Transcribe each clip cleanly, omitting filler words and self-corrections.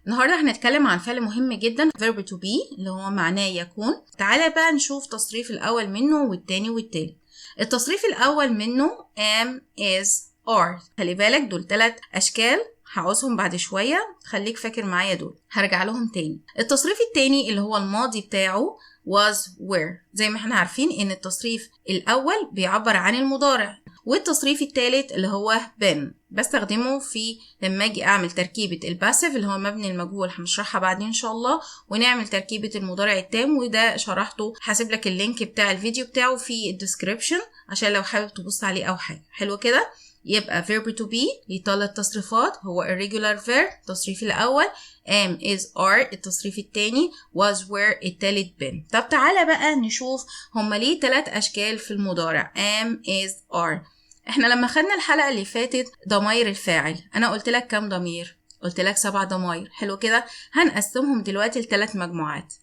النهاردة هنتكلم عن فعل مهم جدا verb to be اللي هو معناه يكون. تعالى بقى نشوف تصريف الأول منه والتاني والتالت. التصريف الأول منه am, is, are. خلي بالك دول 3 أشكال هعوزهم بعد شوية، خليك فاكر معايا دول، هرجع لهم تاني. التصريف التاني اللي هو الماضي بتاعه was, were. زي ما احنا عارفين ان التصريف الأول بيعبر عن المضارع، والتصريف الثالث اللي هو been بستخدمه في لما اجي اعمل تركيبة الباسيف اللي هو مبني المجهول، هنشرحها بعدين ان شاء الله، ونعمل تركيبة المضارع التام، وده شرحته، هسيب لك اللينك بتاع الفيديو بتاعه في الديسكريبشن عشان لو حابب تبص عليه او حاجة. حلو كده. يبقى verb to be ليه 3 تصريفات، هو irregular verb التصريف الأول، am, is, are التصريف التاني، was, were التالت been. طب تعالى بقى نشوف هما ليه 3 أشكال في المضارع am, is, are. احنا لما خدنا الحلقة اللي فاتت ضمائر الفاعل، أنا قلت لك كام ضمير؟ قلت لك 7 ضمائر. حلو كده. هنقسمهم دلوقتي ل3 مجموعات.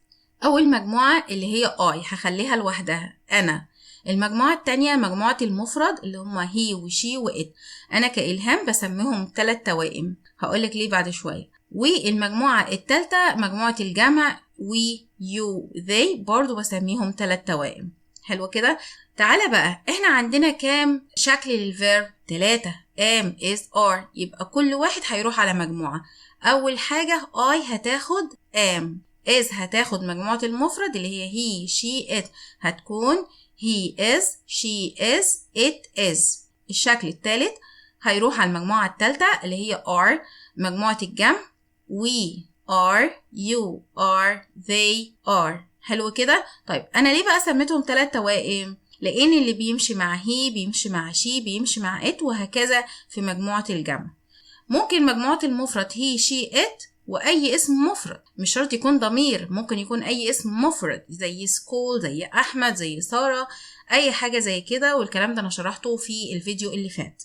أول مجموعة اللي هي I هخليها لوحدها أنا. المجموعة التانية مجموعة المفرد اللي هما he وشي وإت، أنا كإلهام بسميهم 3 توائم، هقولك ليه بعد شوية. والمجموعة التالتة مجموعة الجمع we, you, they برضو بسميهم 3 توائم. حلو كده. تعالى بقى احنا عندنا كام شكل للفيرب؟ 3 am, is, are. يبقى كل واحد هيروح على مجموعة. أول حاجة I هتاخد am، is هتاخد مجموعة المفرد اللي هي he, she, it، هتكون he is, she is, it is. الشكل الثالث هيروح على المجموعة الثالثة اللي هي are مجموعة الجمع we are, you are, they are. حلو كده. طيب أنا ليه بقى سميتهم 3 توائم؟ لأن اللي بيمشي مع he بيمشي مع she بيمشي مع it، وهكذا في مجموعة الجمع. ممكن مجموعة المفرد he, she, it وأي اسم مفرد، مش شرط يكون ضمير، ممكن يكون أي اسم مفرد زي سكول، زي أحمد، زي سارة، أي حاجة زي كده، والكلام ده أنا شرحته في الفيديو اللي فات.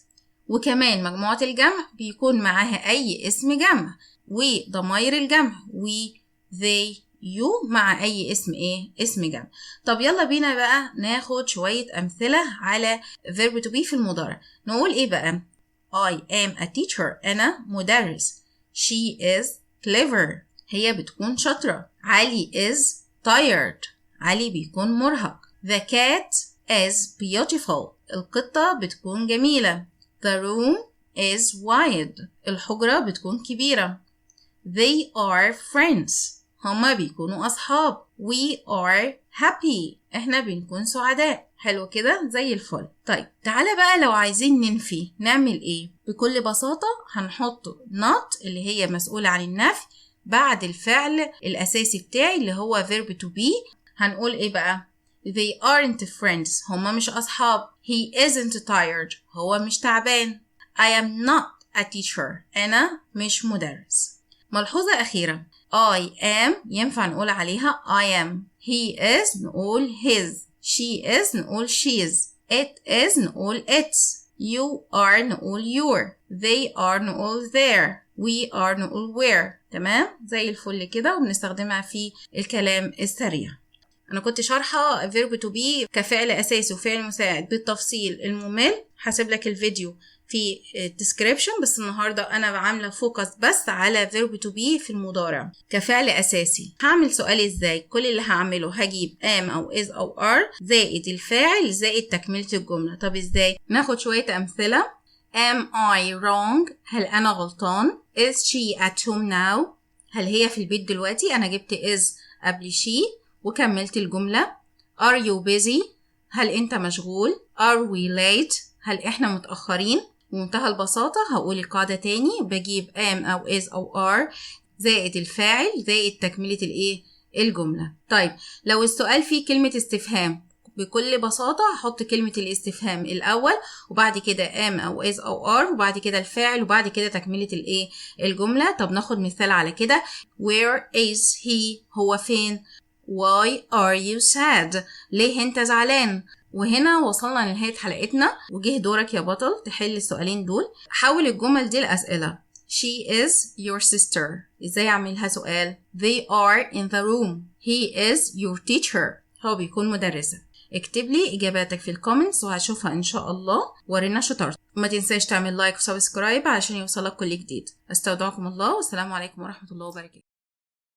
وكمان مجموعة الجمع بيكون معاها أي اسم جمع، وضمائر الجمع we, they, you مع أي اسم اسم جمع. طب يلا بينا بقى ناخد شوية أمثلة على verb to be في المضارع. نقول إيه بقى؟ I am a teacher، أنا مدرس. She is clever، هي بتكون شاطرة. علي is tired، علي بيكون مرهق. The cat is beautiful، القطة بتكون جميلة. The room is wide، الحجرة بتكون كبيرة. They are friends، هما بيكونوا أصحاب. We are happy، احنا بنكون سعداء. حلو كده زي الفل. طيب تعالى بقى لو عايزين ننفي نعمل ايه؟ بكل بساطة هنحط not اللي هي مسؤولة عن النفي بعد الفعل الأساسي بتاعي اللي هو verb to be. هنقول ايه بقى؟ They aren't friends، هما مش أصحاب. He isn't tired، هو مش تعبان. I am not a teacher، أنا مش مدرس. ملحوظة أخيرة، I am ينفع نقول عليها I am. He is نقول his. She is نقول she's. It is نقول its. You are نقول your. They are نقول their. We are نقول we're. تمام؟ زي الفل كده، وبنستخدمها في الكلام السريع. أنا كنت شارحة verb to be كفعل أساسي وفعل مساعد بالتفصيل الممل، هسيب لك الفيديو في description، بس النهاردة أنا عاملة فوكس بس على verb to be في المضارع كفعل أساسي. هعمل سؤال إزاي؟ كل اللي هعمله هجيب am أو is أو are زائد الفاعل زائد تكملة الجملة. طب إزاي؟ ناخد شوية أمثلة. Am I wrong؟ هل أنا غلطان؟ Is she at home now؟ هل هي في البيت دلوقتي؟ أنا جبت is قبل she وكملت الجملة. Are you busy؟ هل أنت مشغول؟ Are we late؟ هل إحنا متأخرين؟ بمنتهى البساطة هقول القاعدة تاني، بجيب am أو is أو are زائد الفاعل زائد تكملة الجملة. طيب لو السؤال فيه كلمة استفهام، بكل بساطة هحط كلمة الاستفهام الأول، وبعد كده am أو is أو are، وبعد كده الفاعل، وبعد كده تكملة الجملة. طب ناخد مثال على كده. Where is he؟ هو فين؟ Why are you sad؟ ليه انت زعلان؟ وهنا وصلنا لنهاية حلقتنا، وجه دورك يا بطل تحل السؤالين دول. حول الجمل دي لأسئلة. She is your sister، ازاي اعملها سؤال؟ They are in the room. He is your teacher، هو بيكون مدرسة. اكتب لي إجاباتك في الكومنتس وهشوفها إن شاء الله. ورينا شطارتك. ما تنساش تعمل لايك وسبسكرايب علشان يوصلك كل جديد. استودعكم الله والسلام عليكم ورحمة الله وبركاته.